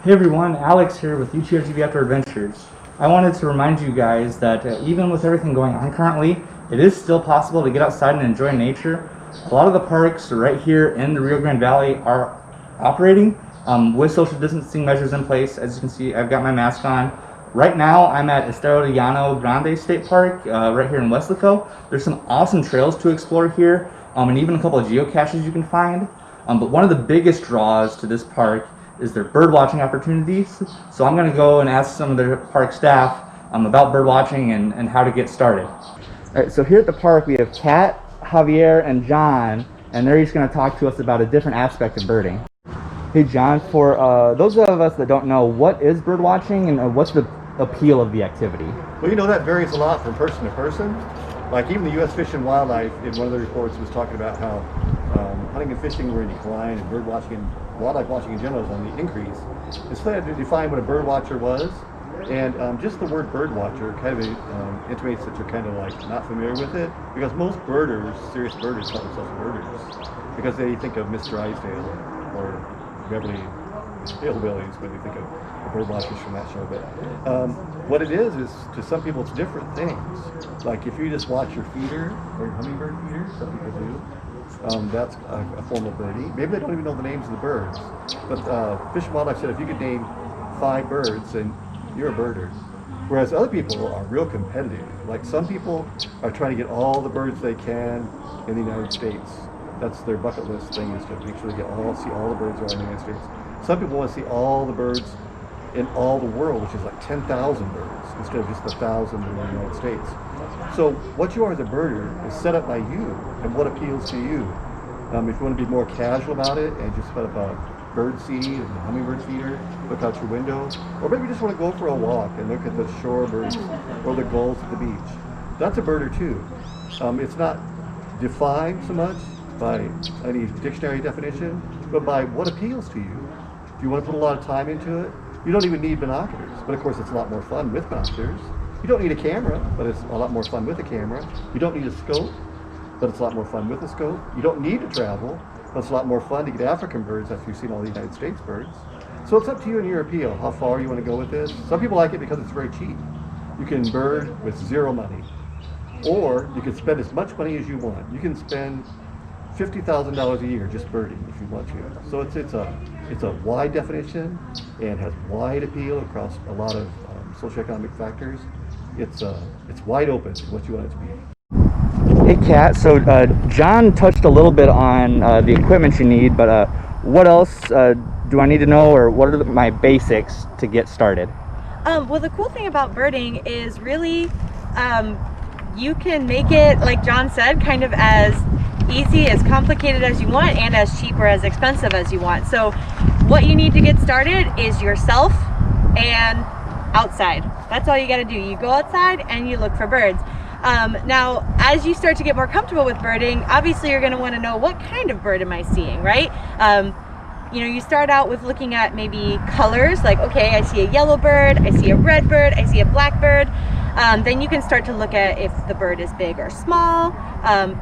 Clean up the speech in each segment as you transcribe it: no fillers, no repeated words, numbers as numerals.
Hey everyone, Alex here with UTRGV Outdoor Adventures. I wanted to remind you guys that even with everything going on currently, it is still possible to get outside and enjoy nature. A lot of the parks right here in the Rio Grande Valley are operating with social distancing measures in place. As you can see, I've got my mask on. Right now, I'm at Estero Llano Grande State Park right here in Weslaco. There's some awesome trails to explore here and even a couple of geocaches you can find. But one of the biggest draws to this park is their bird watching opportunities. So I'm going to go and ask some of their park staff about bird watching and how to get started. All right, so here at the park we have Kat, Javier, and John, and they're each going to talk to us about a different aspect of birding. Hey John, for those of us that don't know, what is bird watching and what's the appeal of the activity? Well, you know, that varies a lot from person to person. Like even the U.S. Fish and Wildlife in one of the reports was talking about how hunting and fishing were in decline and bird watching and wildlife watching in general is on the increase. It's had to define what a bird watcher was, and just the word bird watcher kind of intimates that you're kind of like not familiar with it, because most birders, serious birders, call themselves birders because they think of Mr. Drysdale or Beverly Hillbillies when they think of the bird watchers from that show. But what it is to some people it's different things. Like if you just watch your feeder or your hummingbird feeder, some people do. That's a form of birdie. Maybe they don't even know the names of the birds. But Fish and Wildlife said if you could name 5 birds, then you're a birder. Whereas other people are real competitive. Like some people are trying to get all the birds they can in the United States. That's their bucket list thing, is to make sure they see all the birds around the United States. Some people want to see all the birds in all the world, which is like 10,000 birds instead of just 1,000 in the United States. So what you are as a birder is set up by you and what appeals to you. If you want to be more casual about it and just put up a bird seed and a hummingbird feeder, look out your window, or maybe you just want to go for a walk and look at the shorebirds or the gulls at the beach. That's a birder too. It's not defined so much by any dictionary definition, but by what appeals to you. If you want to put a lot of time into it, you don't even need binoculars, but of course it's a lot more fun with binoculars. You don't need a camera, but it's a lot more fun with a camera. You don't need a scope, but it's a lot more fun with a scope. You don't need to travel, but it's a lot more fun to get African birds after you've seen all the United States birds. So it's up to you and your appeal, how far you want to go with this. Some people like it because it's very cheap. You can bird with zero money, or you can spend as much money as you want. You can spend $50,000 a year just birding if you want to. So it's a wide definition and has wide appeal across a lot of socioeconomic factors. It's wide open to what you want it to be. Hey Kat, so John touched a little bit on the equipment you need, but what else do I need to know, or what are my basics to get started? Well, the cool thing about birding is really you can make it, like John said, kind of as easy, as complicated as you want, and as cheap or as expensive as you want. So what you need to get started is yourself and outside. That's all you got to do. You go outside and you look for birds. Now, as you start to get more comfortable with birding, obviously you're going to want to know what kind of bird am I seeing, right? You start out with looking at maybe colors, like, okay, I see a yellow bird, I see a red bird, I see a black bird. Then you can start to look at if the bird is big or small.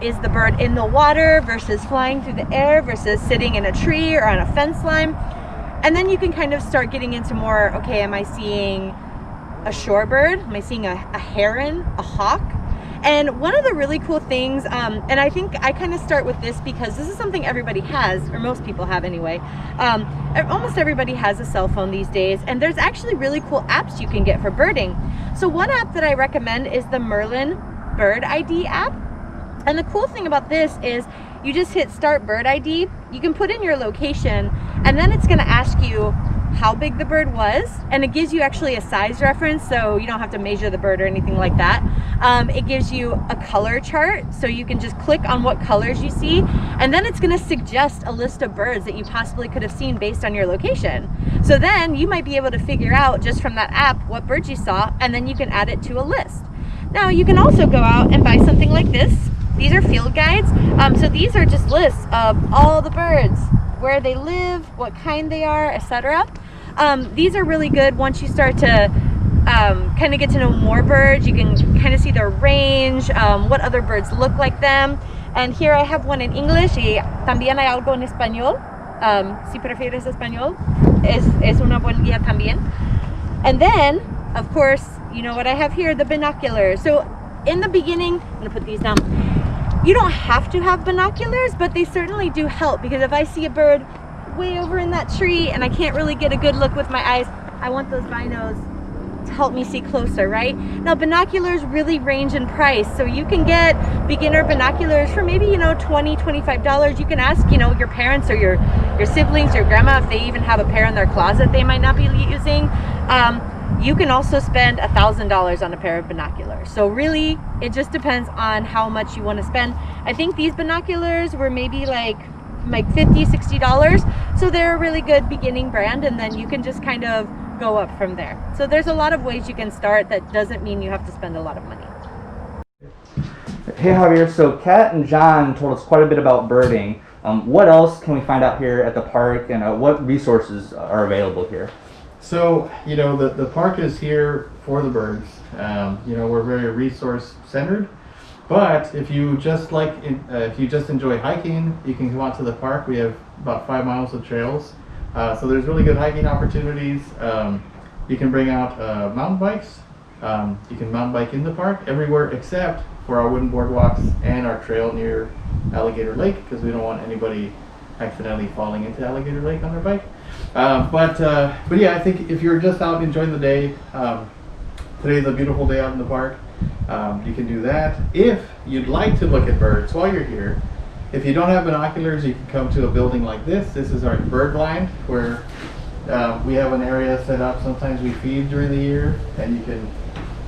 Is the bird in the water versus flying through the air versus sitting in a tree or on a fence line? And then you can kind of start getting into more, okay, am I seeing a shorebird? Am I seeing a heron, a hawk? And one of the really cool things, and I think I kind of start with this because this is something everybody has, or most people have anyway. Almost everybody has a cell phone these days, and there's actually really cool apps you can get for birding. So one app that I recommend is the Merlin Bird Id App. And the cool thing about this is you just hit Start Bird ID, you can put in your location, and then it's going to ask you how big the bird was, and it gives you actually a size reference, so you don't have to measure the bird or anything like that. It gives you a color chart, so you can just click on what colors you see, and then it's going to suggest a list of birds that you possibly could have seen based on your location. So then you might be able to figure out just from that app what birds you saw, and then you can add it to a list. Now you can also go out and buy something like this. These are field guides, so these are just lists of all the birds, where they live, what kind they are, etc. These are really good once you start to kind of get to know more birds. You can kind of see their range, what other birds look like them. And here I have one in English y también hay algo en español. Si prefieres español. es una buen guía también. And then, of course, you know what I have here, the binoculars. So in the beginning, I'm gonna put these down. You don't have to have binoculars, but they certainly do help, because if I see a bird way over in that tree and I can't really get a good look with my eyes, I want those binos to help me see closer, right? Now binoculars really range in price, so you can get beginner binoculars for maybe, you know, $20, $25. You can ask, you know, your parents or your siblings, your grandma, if they even have a pair in their closet they might not be using. You can also spend $1,000 on a pair of binoculars. So really, it just depends on how much you want to spend. I think these binoculars were maybe like $50, $60. So they're a really good beginning brand, and then you can just kind of go up from there. So there's a lot of ways you can start. That doesn't mean you have to spend a lot of money. Hey Javier, so Kat and John told us quite a bit about birding. What else can we find out here at the park, and what resources are available here? So, you know, the park is here for the birds. You know, we're very resource centered, but if you just enjoy hiking, you can come out to the park. We have about 5 miles of trails. So there's really good hiking opportunities. You can bring out mountain bikes. You can mountain bike in the park everywhere except for our wooden boardwalks and our trail near Alligator Lake, because we don't want anybody accidentally falling into Alligator Lake on their bike. But yeah, I think if you're just out enjoying the day, today's a beautiful day out in the park. You can do that. If you'd like to look at birds while you're here, if you don't have binoculars, you can come to a building like this. This is our bird blind, where we have an area set up. Sometimes we feed during the year, and you can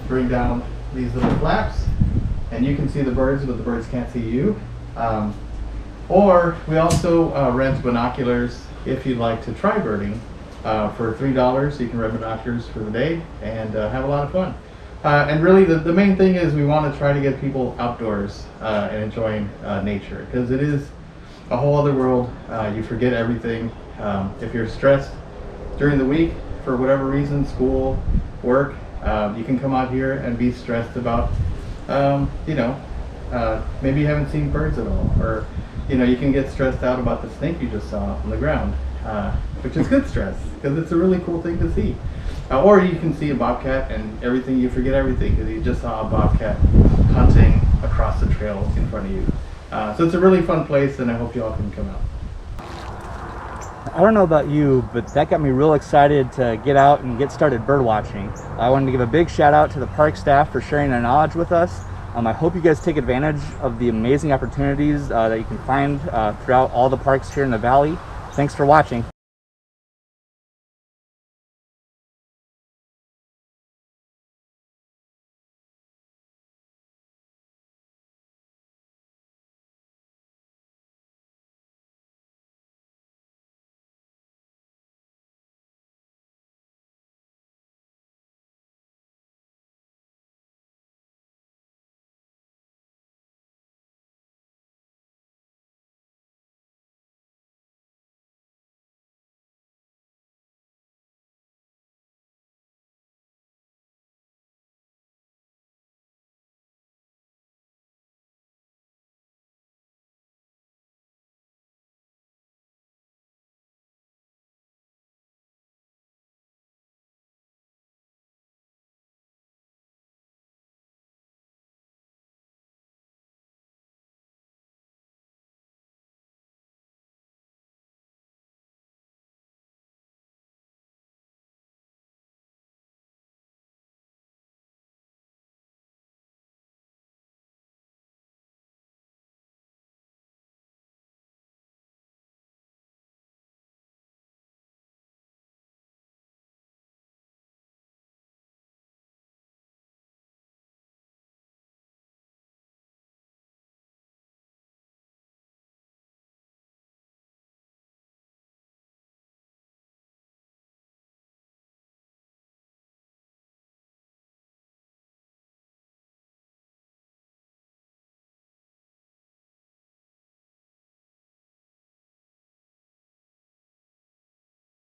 bring down these little flaps, and you can see the birds, but the birds can't see you. Or we also rent binoculars if you'd like to try birding. For $3, you can rent binoculars for the day and have a lot of fun. And really the main thing is we want to try to get people outdoors and enjoying nature, because it is a whole other world. You forget everything. If you're stressed during the week for whatever reason, school, work, you can come out here and be stressed about, you know, maybe you haven't seen birds at all, or you know, you can get stressed out about the snake you just saw on the ground, which is good stress, because it's a really cool thing to see. Or you can see a bobcat and everything, you forget everything because you just saw a bobcat hunting across the trail in front of you. So it's a really fun place, and I hope you all can come out. I don't know about you, but that got me real excited to get out and get started bird watching. I wanted to give a big shout out to the park staff for sharing their knowledge with us. I hope you guys take advantage of the amazing opportunities that you can find throughout all the parks here in the valley. Thanks for watching.